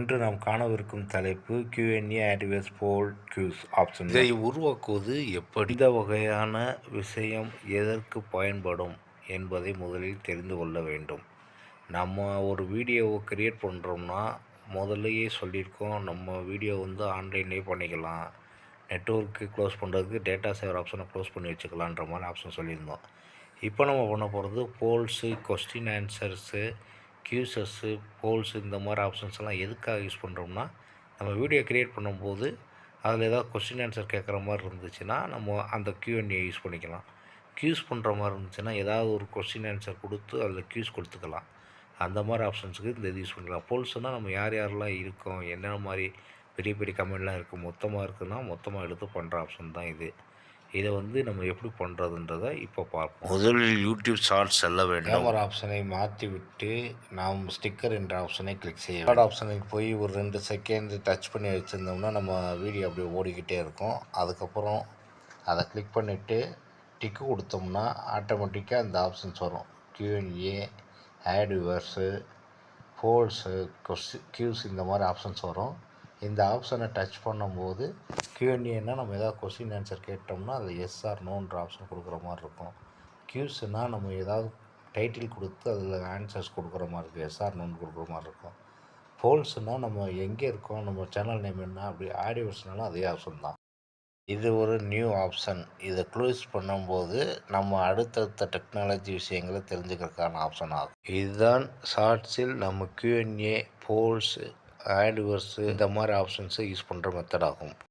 இன்று நாம் காணவிருக்கும் தலைப்பு Q&A ஆடியோஸ் போல் கியூஸ் ஆப்ஷன். இதை உருவாக்குவது எப்படி, இந்த வகையான விஷயம் எதற்கு பயன்படும் என்பதை முதலில் தெரிந்து கொள்ள வேண்டும். நம்ம ஒரு வீடியோவை கிரியேட் பண்ணுறோம்னா முதல்லையே சொல்லியிருக்கோம், நம்ம வீடியோ ஆன்லைன்லேயே பண்ணிக்கலாம், நெட்வொர்க்கு க்ளோஸ் பண்ணுறதுக்கு டேட்டா சேவர் ஆப்ஷனை க்ளோஸ் பண்ணி வச்சுக்கலான்ற மாதிரி ஆப்ஷன் சொல்லியிருந்தோம். இப்போ நம்ம பண்ண போகிறது போல்ஸு, கொஸ்டின் ஆன்சர்ஸு, கியூஸஸ்ஸு, போல்ஸு இந்த மாதிரி ஆப்ஷன்ஸ் எல்லாம் எதுக்காக யூஸ் பண்ணுறோம்னா, நம்ம வீடியோ க்ரியேட் பண்ணும்போது அதில் ஏதாவது கொஸ்டின் ஆன்சர் கேட்குற மாதிரி இருந்துச்சுன்னா நம்ம அந்த Q&A யூஸ் பண்ணிக்கலாம். கியூஸ் பண்ணுற மாதிரி இருந்துச்சுன்னா ஏதாவது ஒரு கொஸ்டின் ஆன்சர் கொடுத்து அதில் கியூஸ் கொடுத்துக்கலாம். அந்த மாதிரி ஆப்ஷன்ஸுக்கு இந்த இது யூஸ் பண்ணிக்கலாம். போல்ஸ்னால் நம்ம யார் யாரெல்லாம் இருக்கோம், என்னென்ன மாதிரி பெரிய பெரிய கமெண்ட்லாம் இருக்குது, மொத்தமாக இருக்குதுன்னா மொத்தமாக எடுத்து பண்ணுற ஆப்ஷன் தான் இது. இதை நம்ம எப்படி பண்ணுறதுன்றதை இப்போ பார்ப்போம். முதலில் யூடியூப் ஷார்ட்ஸ் செல்ல வேண்டும். கேமரா ஆப்ஷனை மாற்றிவிட்டு நாம் ஸ்டிக்கர் என்ற ஆப்ஷனை கிளிக் செய்ய வேண்டும். ஆப்ஷனுக்கு போய் ஒரு 2 செகண்ட் டச் பண்ணி வச்சுருந்தோம்னா நம்ம வீடியோ அப்படியே ஓடிக்கிட்டே இருக்கும். அதுக்கப்புறம் அதை கிளிக் பண்ணிவிட்டு டிக்கு கொடுத்தோம்னா ஆட்டோமேட்டிக்காக இந்த ஆப்ஷன்ஸ் வரும். Q&A, ஆட் வியூவர்ஸு, போல்ஸு, கியூஸ் இந்த மாதிரி ஆப்ஷன்ஸ் வரும். இந்த ஆப்ஷனை டச் பண்ணும்போது Q&Aனால் நம்ம ஏதாவது கொஸ்டின் ஆன்சர் கேட்டோம்னா அதில் எஸ் ஆர் நோன்ற ஆப்ஷன் கொடுக்குற மாதிரி இருக்கும். கியூஸ்னால் நம்ம ஏதாவது டைட்டில் கொடுத்து அதில் ஆன்சர்ஸ் கொடுக்குற மாதிரி இருக்குது, எஸ் ஆர் நோன்னு கொடுக்குற மாதிரி இருக்கும். போல்ஸ்னால் நம்ம எங்கே இருக்கோம், நம்ம சேனல் நேம் என்ன, அப்படி ஆடியோஸ்னாலும் அதே ஆப்ஷன் தான். இது ஒரு நியூ ஆப்ஷன். இதை க்ளோஸ் பண்ணும்போது நம்ம அடுத்தடுத்த டெக்னாலஜி விஷயங்களை தெரிஞ்சுக்கிறதுக்கான ஆப்ஷன் ஆகும். இதுதான் ஷார்ட்ஸில் நம்ம Q&A, போல்ஸு, ஆட் வியூவர்ஸு இந்த மாதிரி ஆப்ஷன்ஸை யூஸ் பண்ணுற மெத்தட் ஆகும்.